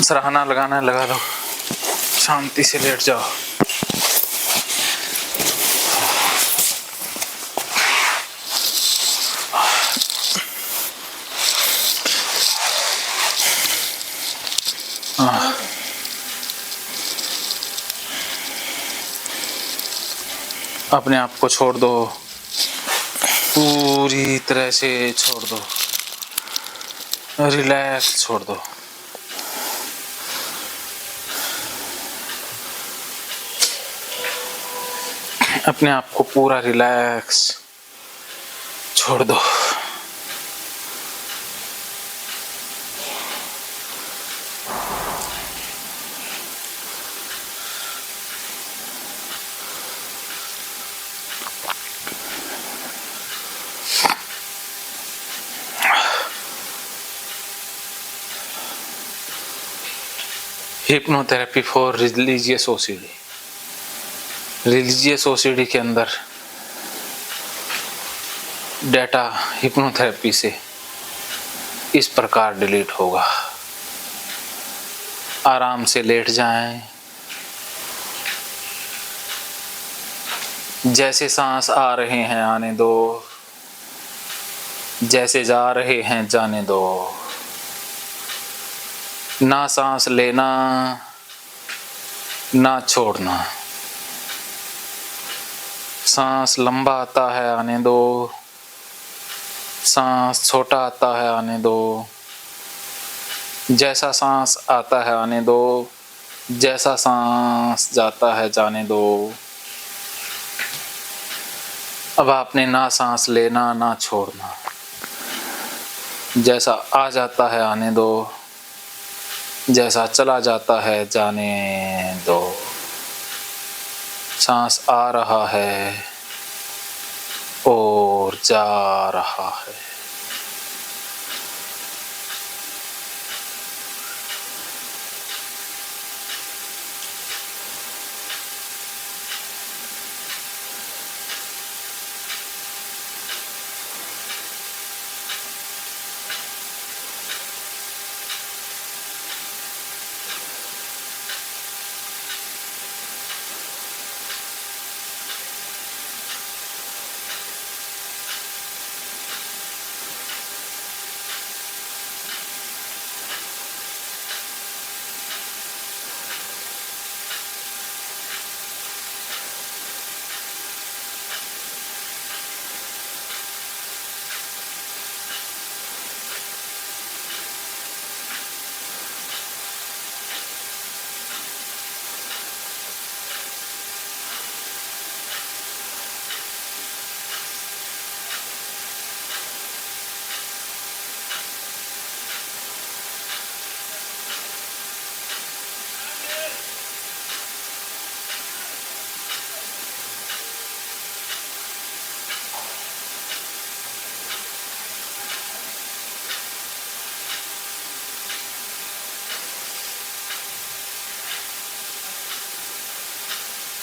सराहना लगाना लगा दो, शांति से लेट जाओ। अपने आप को छोड़ दो, पूरी तरह से छोड़ दो, रिलैक्स छोड़ दो। अपने आप को पूरा रिलैक्स छोड़ दो। Hypnotherapy for religious OCD. Religious OCD के अंदर डेटा हिप्नोथेरेपी से इस प्रकार डिलीट होगा। आराम से लेट जाएं, जैसे सांस आ रहे हैं आने दो, जैसे जा रहे हैं जाने दो। ना सांस लेना ना छोड़ना। सांस लंबा आता है आने दो, सांस छोटा आता है आने दो। जैसा सांस आता है आने दो, जैसा सांस जाता है जाने दो। अब आपने ना सांस लेना ना छोड़ना। जैसा आ जाता है आने दो, जैसा चला जाता है जाने दो। सांस आ रहा है और जा रहा है।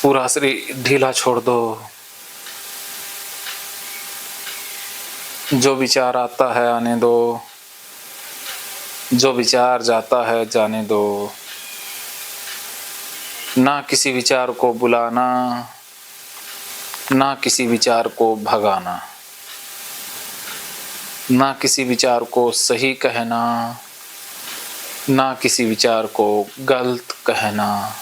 पूरा शरीर ढीला छोड़ दो। जो विचार आता है आने दो, जो विचार जाता है जाने दो। ना किसी विचार को बुलाना, ना किसी विचार को भगाना। ना किसी विचार को सही कहना, ना किसी विचार को गलत कहना।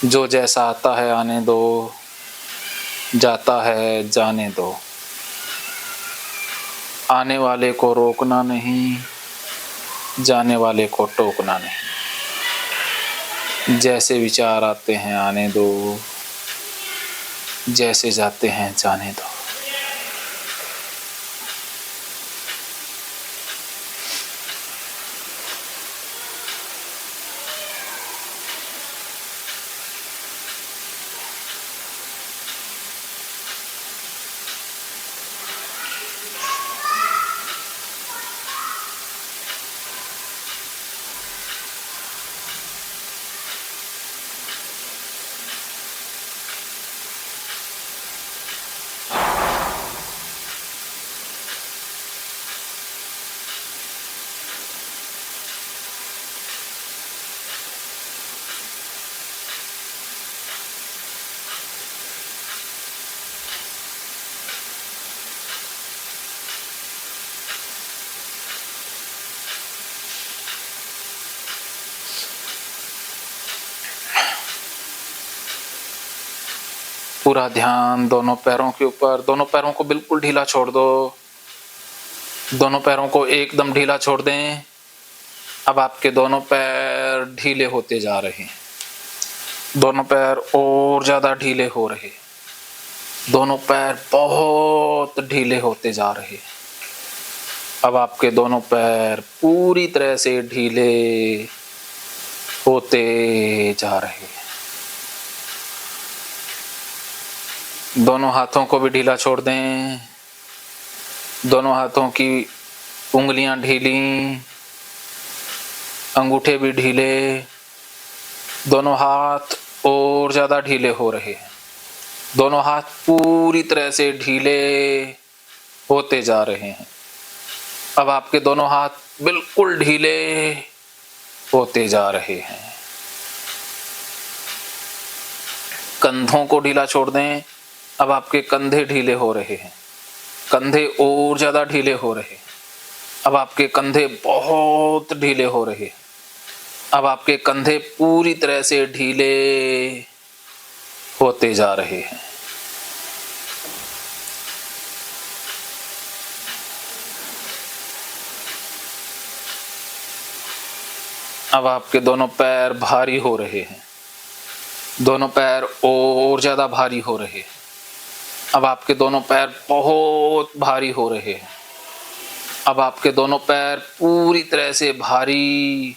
जो जैसा आता है आने दो, जाता है जाने दो। आने वाले को रोकना नहीं, जाने वाले को टोकना नहीं। जैसे विचार आते हैं आने दो, जैसे जाते हैं जाने दो। पूरा ध्यान दोनों पैरों के ऊपर। दोनों पैरों को बिल्कुल ढीला छोड़ दो। दोनों पैरों को एकदम ढीला छोड़ दें। अब आपके दोनों पैर ढीले होते जा रहे हैं। दोनों पैर और ज़्यादा ढीले हो रहे। दोनों पैर बहुत ढीले होते जा रहे। अब आपके दोनों पैर पूरी तरह से ढीले होते जा रहे। दोनों हाथों को भी ढीला छोड़ दें। दोनों हाथों की उंगलियां ढीली, अंगूठे भी ढीले। दोनों हाथ और ज़्यादा ढीले हो रहे हैं। दोनों हाथ पूरी तरह से ढीले होते जा रहे हैं। अब आपके दोनों हाथ बिल्कुल ढीले होते जा रहे हैं। कंधों को ढीला छोड़ दें। अब आपके कंधे ढीले हो रहे हैं। कंधे और ज़्यादा ढीले हो रहे हैं। अब आपके कंधे बहुत ढीले हो रहे हैं। अब आपके कंधे पूरी तरह से ढीले होते जा रहे हैं। अब आपके दोनों पैर भारी हो रहे हैं। दोनों पैर और ज़्यादा भारी हो रहे हैं। अब आपके दोनों पैर बहुत भारी हो रहे हैं। अब आपके दोनों पैर पूरी तरह से भारी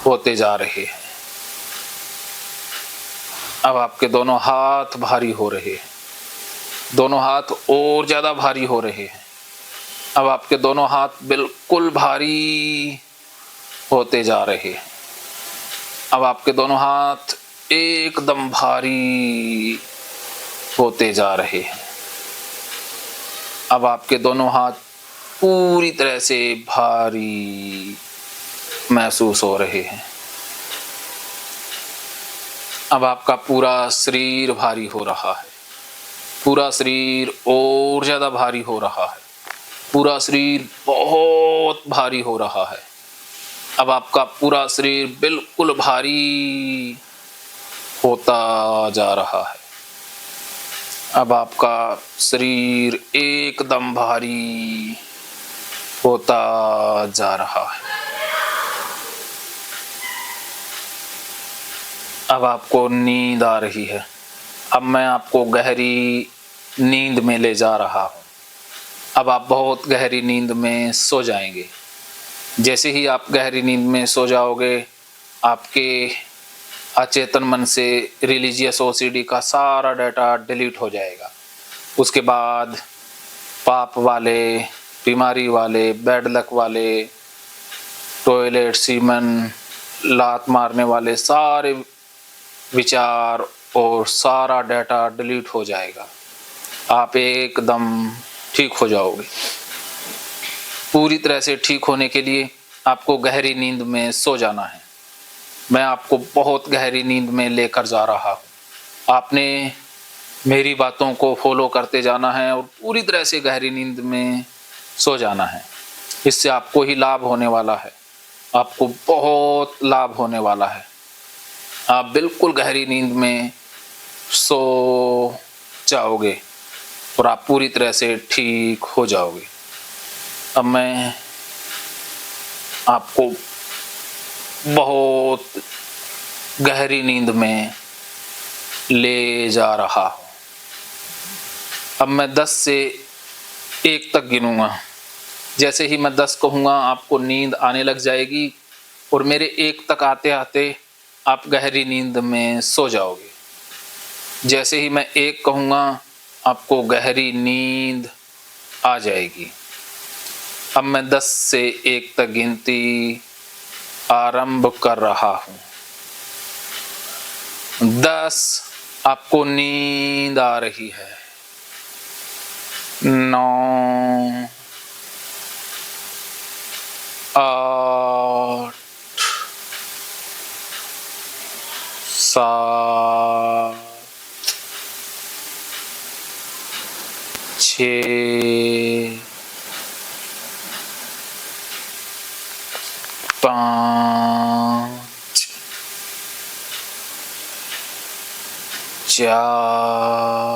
होते जा रहे हैं। अब आपके दोनों हाथ भारी हो रहे हैं। दोनों हाथ और ज़्यादा भारी हो रहे हैं। अब आपके दोनों हाथ बिल्कुल भारी होते जा रहे हैं। अब आपके दोनों हाथ एकदम भारी होते जा रहे हैं। अब आपके दोनों हाथ पूरी तरह से भारी महसूस हो रहे हैं। अब आपका पूरा शरीर भारी हो रहा है। पूरा शरीर और ज़्यादा भारी हो रहा है। पूरा शरीर बहुत भारी हो रहा है। अब आपका पूरा शरीर बिल्कुल भारी होता जा रहा है। अब आपका शरीर एकदम भारी होता जा रहा है। अब आपको नींद आ रही है। अब मैं आपको गहरी नींद में ले जा रहा हूँ। अब आप बहुत गहरी नींद में सो जाएंगे। जैसे ही आप गहरी नींद में सो जाओगे, आपके अचेतन मन से रिलीजियस ओसीडी का सारा डाटा डिलीट हो जाएगा। उसके बाद पाप वाले, बीमारी वाले, बैड लक वाले, टॉयलेट, सीमन, लात मारने वाले सारे विचार और सारा डाटा डिलीट हो जाएगा। आप एकदम ठीक हो जाओगे। पूरी तरह से ठीक होने के लिए आपको गहरी नींद में सो जाना है। मैं आपको बहुत गहरी नींद में लेकर जा रहा हूँ। आपने मेरी बातों को फॉलो करते जाना है और पूरी तरह से गहरी नींद में सो जाना है। इससे आपको ही लाभ होने वाला है। आपको बहुत लाभ होने वाला है। आप बिल्कुल गहरी नींद में सो जाओगे और आप पूरी तरह से ठीक हो जाओगे। अब मैं आपको बहुत गहरी नींद में ले जा रहा हूँ। अब मैं 10 से 1 तक गिनूँगा। जैसे ही मैं 10 कहूँगा, आपको नींद आने लग जाएगी और मेरे 1 तक आते आते आप गहरी नींद में सो जाओगे। जैसे ही मैं 1 कहूँगा, आपको गहरी नींद आ जाएगी। अब मैं 10 से 1 तक गिनती आरंभ कर रहा हूँ। 10, आपको नींद आ रही है। 9, 8, 7, 6, 5, 4,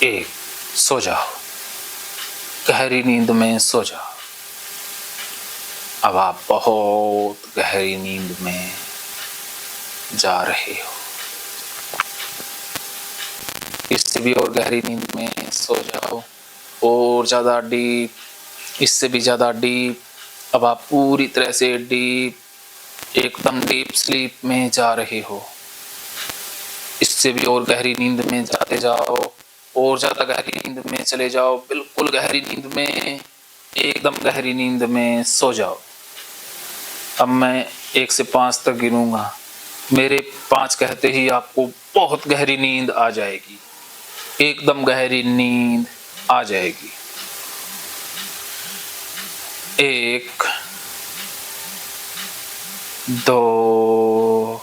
एक, सो जाओ, गहरी नींद में सो जाओ। अब आप बहुत गहरी नींद में जा रहे हो। इससे भी और गहरी नींद में सो जाओ, और ज़्यादा डीप, इससे भी ज़्यादा डीप। अब आप पूरी तरह से डीप, एकदम डीप स्लीप में जा रहे हो। इससे भी और गहरी नींद में जाते जाओ, और ज़्यादा गहरी नींद में चले जाओ, बिल्कुल गहरी नींद में, एकदम गहरी नींद में सो जाओ। अब मैं 1 से 5 तक गिनूंगा। मेरे 5 कहते ही आपको बहुत गहरी नींद आ जाएगी, एकदम गहरी नींद आ जाएगी। 1, 2,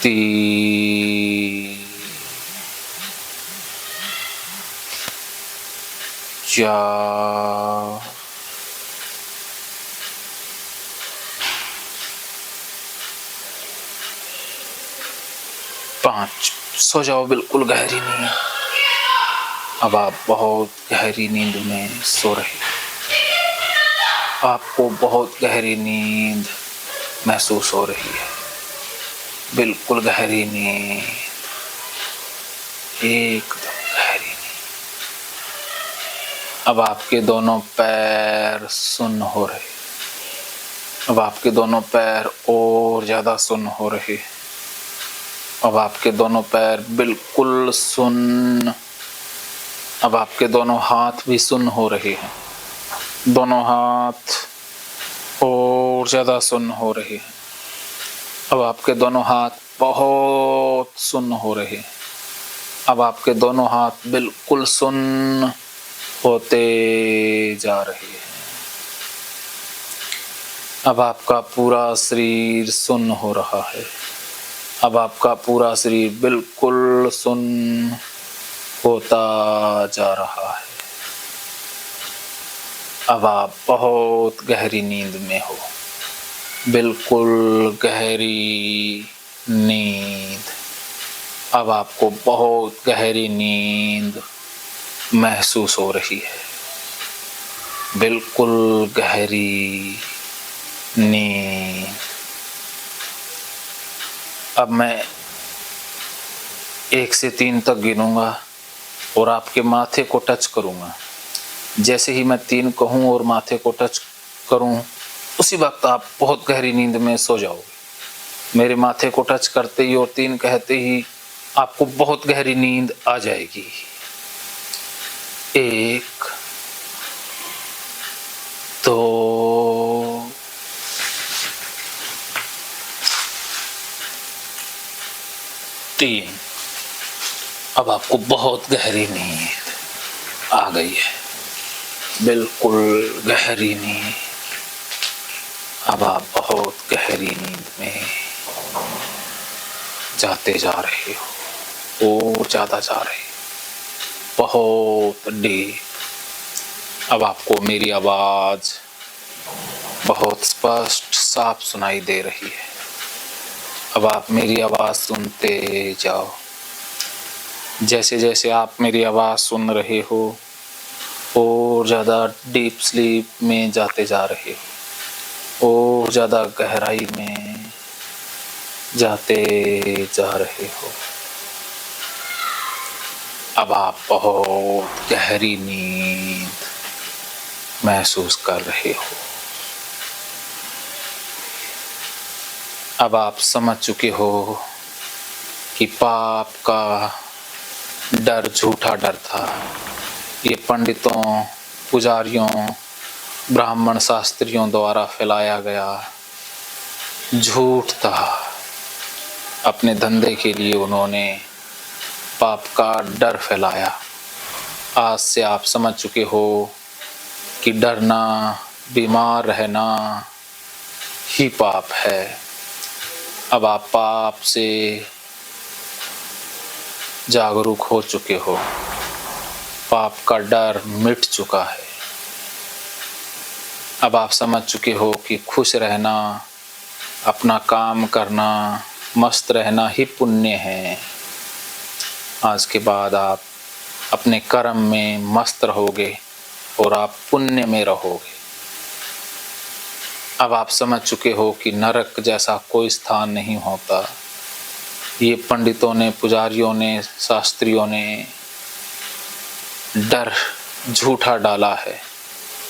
3, 4, 5। सो जाओ, बिल्कुल गहरी नींद। अब आप बहुत गहरी नींद में सो रहे हो। आपको बहुत गहरी नींद महसूस हो रही है, बिल्कुल गहरी नींद, एकदम गहरी नींद। अब आपके दोनों पैर सुन्न हो रहे। अब आपके दोनों पैर और ज़्यादा सुन्न हो रहे। अब आपके दोनों पैर बिल्कुल सुन्न। अब आपके दोनों हाथ भी सुन्न हो रहे हैं। दोनों हाथ और ज़्यादा सुन्न हो रहे हैं। अब आपके दोनों हाथ बहुत सुन्न हो रहे हैं। अब आपके दोनों हाथ बिल्कुल सुन्न होते जा रहे हैं। अब आपका पूरा शरीर सुन्न हो रहा है। अब आपका पूरा शरीर बिल्कुल सुन्न होता जा रहा है। अब आप बहुत गहरी नींद में हो, बिल्कुल गहरी नींद। अब आपको बहुत गहरी नींद महसूस हो रही है, बिल्कुल गहरी नींद। अब मैं 1 से 3 तक गिनूंगा और आपके माथे को टच करूंगा। जैसे ही मैं 3 कहूं और माथे को टच करूं, उसी वक्त आप बहुत गहरी नींद में सो जाओगे। मेरे माथे को टच करते ही और 3 कहते ही आपको बहुत गहरी नींद आ जाएगी। 1, 2, 3। अब आपको बहुत गहरी नींद आ गई है, बिल्कुल गहरी नींद। अब आप बहुत गहरी नींद में जाते जा रहे हो और ज़्यादा जा रहे हो, बहुत डीप। अब आपको मेरी आवाज़ बहुत स्पष्ट साफ सुनाई दे रही है। अब आप मेरी आवाज़ सुनते जाओ। जैसे जैसे आप मेरी आवाज़ सुन रहे हो और ज़्यादा डीप स्लीप में जाते जा रहे हो, और ज़्यादा गहराई में जाते जा रहे हो। अब आप बहुत गहरी नींद महसूस कर रहे हो। अब आप समझ चुके हो कि पाप का डर झूठा डर था। ये पंडितों, पुजारियों, ब्राह्मण शास्त्रियों द्वारा फैलाया गया झूठ था। अपने धंधे के लिए उन्होंने पाप का डर फैलाया। आज से आप समझ चुके हो कि डरना, बीमार रहना ही पाप है। अब आप पाप से जागरूक हो चुके हो। पाप का डर मिट चुका है। अब आप समझ चुके हो कि खुश रहना, अपना काम करना, मस्त रहना ही पुण्य है। आज के बाद आप अपने कर्म में मस्त रहोगे और आप पुण्य में रहोगे। अब आप समझ चुके हो कि नरक जैसा कोई स्थान नहीं होता। ये पंडितों ने, पुजारियों ने, शास्त्रियों ने डर झूठा डाला है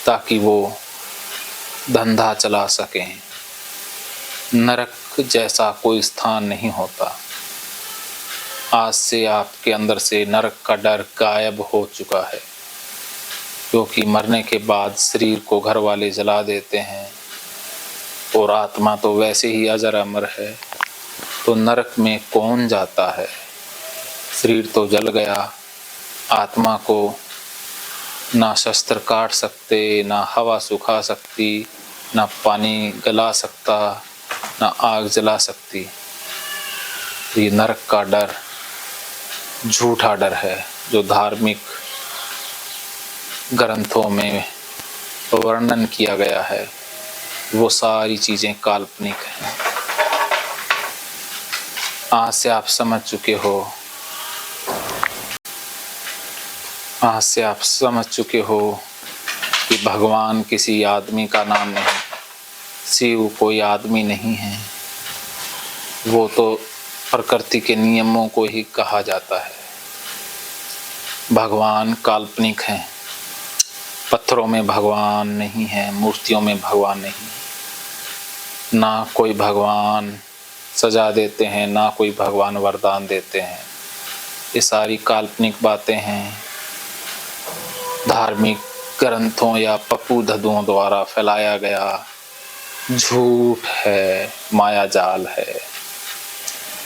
ताकि वो धंधा चला सकें। नरक जैसा कोई स्थान नहीं होता। आज से आपके अंदर से नरक का डर गायब हो चुका है, क्योंकि मरने के बाद शरीर को घर वाले जला देते हैं और आत्मा तो वैसे ही अजर अमर है, तो नरक में कौन जाता है। शरीर तो जल गया, आत्मा को ना शस्त्र काट सकते, ना हवा सुखा सकती, ना पानी गला सकता, ना आग जला सकती। ये नरक का डर झूठा डर है जो धार्मिक ग्रंथों में वर्णन किया गया है। वो सारी चीज़ें काल्पनिक हैं। आज से आप समझ चुके हो, आज से आप समझ चुके हो कि भगवान किसी आदमी का नाम नहीं, शिव कोई आदमी नहीं है। वो तो प्रकृति के नियमों को ही कहा जाता है। भगवान काल्पनिक हैं। पत्थरों में भगवान नहीं है, मूर्तियों में भगवान नहीं। ना कोई भगवान सजा देते हैं, ना कोई भगवान वरदान देते हैं। ये सारी काल्पनिक बातें हैं, धार्मिक ग्रंथों या पप्पू धदुओं द्वारा फैलाया गया झूठ है, माया जाल है।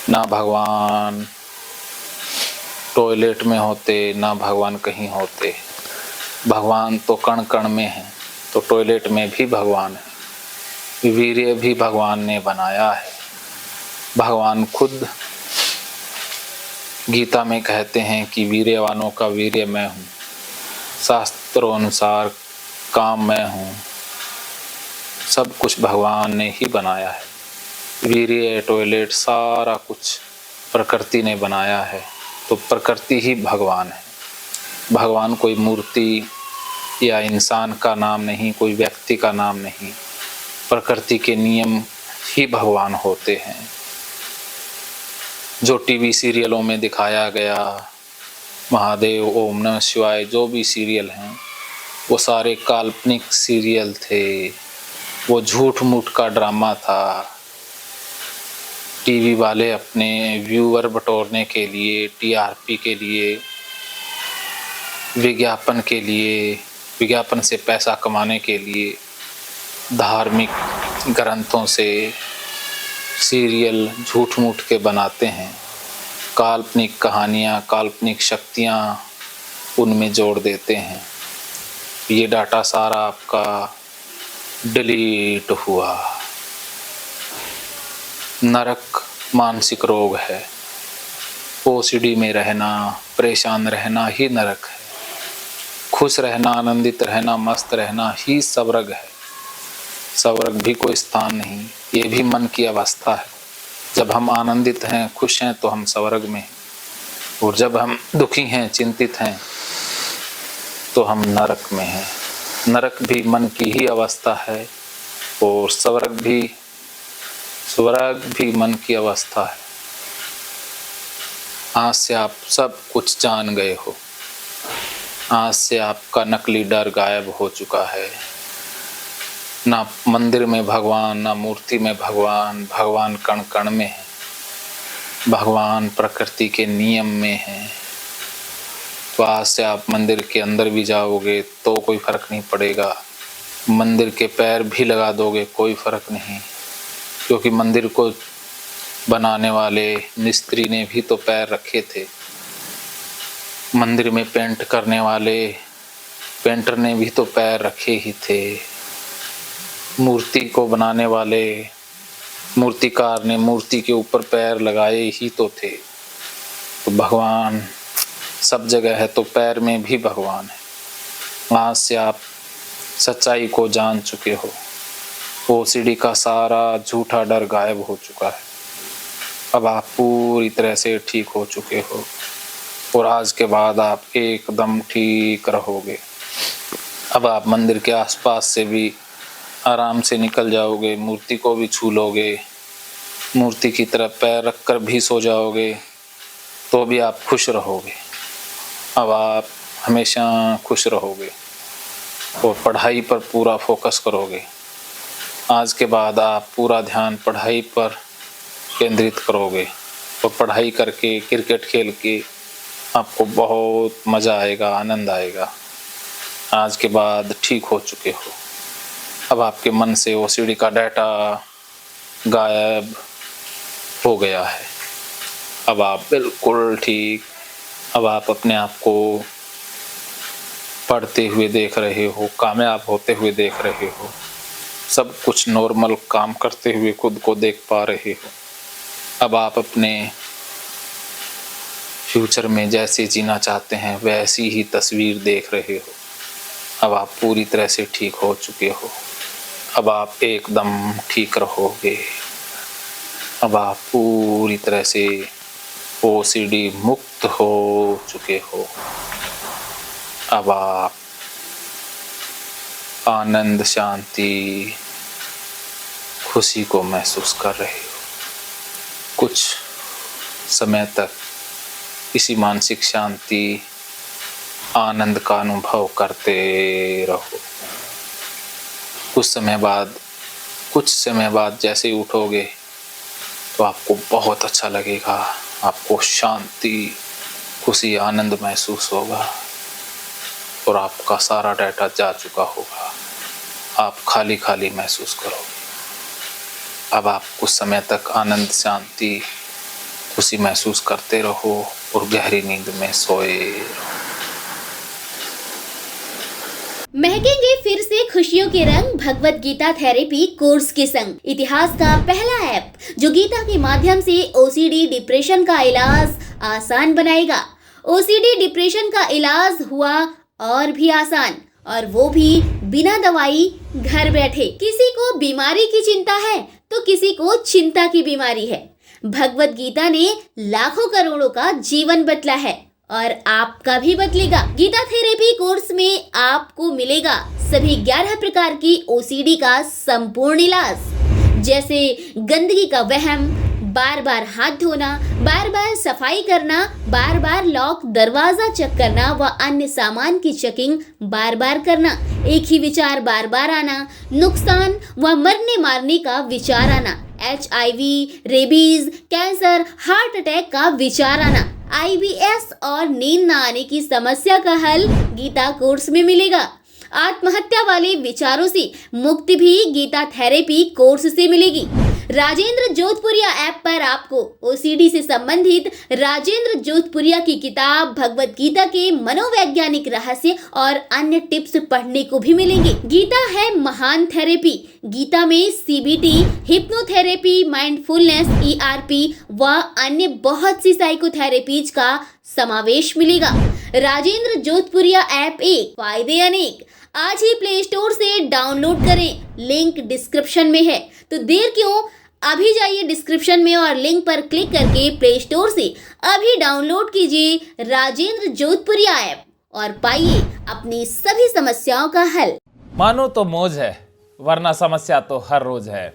ना भगवान टॉयलेट में होते, ना भगवान कहीं होते। भगवान तो कण कण में है, तो टॉयलेट में भी भगवान है। वीर्य भी भगवान ने बनाया है। भगवान खुद गीता में कहते हैं कि वीर्यवानों का वीर्य मैं हूँ, शास्त्रों अनुसार काम मैं हूँ। सब कुछ भगवान ने ही बनाया है। वीर्य, टॉयलेट, सारा कुछ प्रकृति ने बनाया है, तो प्रकृति ही भगवान है। भगवान कोई मूर्ति या इंसान का नाम नहीं, कोई व्यक्ति का नाम नहीं। प्रकृति के नियम ही भगवान होते हैं। जो टीवी सीरियलों में दिखाया गया, महादेव, ओम नमः शिवाय, जो भी सीरियल हैं वो सारे काल्पनिक सीरियल थे। वो झूठ मूठ का ड्रामा था। टीवी वाले अपने व्यूअर बटोरने के लिए, टीआरपी के लिए, विज्ञापन के लिए, विज्ञापन से पैसा कमाने के लिए धार्मिक ग्रंथों से सीरियल झूठ मूठ के बनाते हैं। काल्पनिक कहानियाँ, काल्पनिक शक्तियाँ उनमें जोड़ देते हैं। ये डाटा सारा आपका डिलीट हुआ। नरक मानसिक रोग है। ओसीडी में रहना, परेशान रहना ही नरक है। खुश रहना, आनंदित रहना, मस्त रहना ही स्वर्ग है। स्वर्ग भी कोई स्थान नहीं, ये भी मन की अवस्था है। जब हम आनंदित हैं, खुश हैं, तो हम स्वर्ग में हैं, और जब हम दुखी हैं, चिंतित हैं, तो हम नरक में हैं। नरक भी मन की ही अवस्था है और स्वर्ग भी मन की अवस्था है। आज से आप सब कुछ जान गए हो। आज से आपका नकली डर गायब हो चुका है। ना मंदिर में भगवान, ना मूर्ति में भगवान। भगवान कण कण में है। भगवान प्रकृति के नियम में है। तो आज से आप मंदिर के अंदर भी जाओगे तो कोई फर्क नहीं पड़ेगा। मंदिर के पैर भी लगा दोगे, कोई फर्क नहीं, क्योंकि मंदिर को बनाने वाले मिस्त्री ने भी तो पैर रखे थे। मंदिर में पेंट करने वाले पेंटर ने भी तो पैर रखे ही थे। मूर्ति को बनाने वाले मूर्तिकार ने मूर्ति के ऊपर पैर लगाए ही तो थे। तो भगवान सब जगह है, तो पैर में भी भगवान है। आज से आप सच्चाई को जान चुके हो। ओसीडी का सारा झूठा डर गायब हो चुका है। अब आप पूरी तरह से ठीक हो चुके हो। और आज के बाद आप एकदम ठीक रहोगे। अब आप मंदिर के आसपास से भी आराम से निकल जाओगे, मूर्ति को भी छू लोगे, मूर्ति की तरफ पैर रखकर भी सो जाओगे, तो भी आप खुश रहोगे। अब आप हमेशा खुश रहोगे और पढ़ाई पर पूरा फोकस करोगे। आज के बाद आप पूरा ध्यान पढ़ाई पर केंद्रित करोगे और पढ़ाई करके, क्रिकेट खेल के आपको बहुत मज़ा आएगा, आनंद आएगा। आज के बाद ठीक हो चुके हो। अब आपके मन से ओसीडी का डाटा गायब हो गया है। अब आप बिल्कुल ठीक, अब आप अपने आप को पढ़ते हुए देख रहे हो, कामयाब होते हुए देख रहे हो, सब कुछ नॉर्मल काम करते हुए खुद को देख पा रहे हो। अब आप अपने फ्यूचर में जैसे जीना चाहते हैं वैसी ही तस्वीर देख रहे हो। अब आप पूरी तरह से ठीक हो चुके हो। अब आप एकदम ठीक रहोगे। अब आप पूरी तरह से ओसीडी मुक्त हो चुके हो। अब आप आनंद, शांति, खुशी को महसूस कर रहे हो। कुछ समय तक इसी मानसिक शांति, आनंद का अनुभव करते रहो। कुछ समय बाद जैसे ही उठोगे तो आपको बहुत अच्छा लगेगा। आपको शांति, खुशी, आनंद महसूस होगा और आपका सारा डाटा जा चुका होगा। आप खाली खाली महसूस करोगे। अब आप कुछ समय तक आनंद, शांति, खुशी महसूस करते रहो और गहरी नींद में सोए रहो। महकेंगे फिर से खुशियों के रंग भगवत गीता थेरेपी कोर्स के संग। इतिहास का पहला ऐप जो गीता के माध्यम से ओसीडी डिप्रेशन का इलाज आसान बनाएगा। ओसीडी डिप्रेशन का इलाज हुआ और भी आसान, और वो भी बिना दवाई, घर बैठे। किसी को बीमारी की चिंता है तो किसी को चिंता की बीमारी है। भगवत गीता ने लाखों करोड़ों का जीवन बदला है और आपका भी बदलेगा। गीता थेरेपी कोर्स में आपको मिलेगा सभी 11 प्रकार की ओसीडी का संपूर्ण इलाज, जैसे गंदगी का वहम, बार बार हाथ धोना, बार बार सफाई करना, बार बार लॉक दरवाजा चेक करना व अन्य सामान की चेकिंग बार बार करना, एक ही विचार बार बार आना, नुकसान व मरने मारने का विचार आना, HIV, rabies, cancer, heart attack का विचार आना, IBS और नींद न आने की समस्या का हल गीता कोर्स में मिलेगा। आत्महत्या वाले विचारों से मुक्ति भी गीता थेरेपी कोर्स से मिलेगी। राजेंद्र जोधपुरिया ऐप पर आपको ओसीडी से संबंधित राजेंद्र जोधपुरिया की किताब भगवत गीता के मनोवैज्ञानिक रहस्य और अन्य टिप्स पढ़ने को भी मिलेंगे। गीता है महान थेरेपी। गीता में CBT, हिप्नोथेरेपी, माइंडफुलनेस, ERP व अन्य बहुत सी साइकोथेरेपीज का समावेश मिलेगा। राजेंद्र जोधपुरिया ऐप एक, फायदे अनेक। आज ही प्ले स्टोर से डाउनलोड करें, लिंक डिस्क्रिप्शन में है। तो देर क्यों, अभी जाइए डिस्क्रिप्शन में और लिंक पर क्लिक करके प्ले स्टोर से अभी डाउनलोड कीजिए राजेंद्र जोधपुरिया ऐप और पाइए अपनी सभी समस्याओं का हल। मानो तो मौज है, वरना समस्या तो हर रोज है।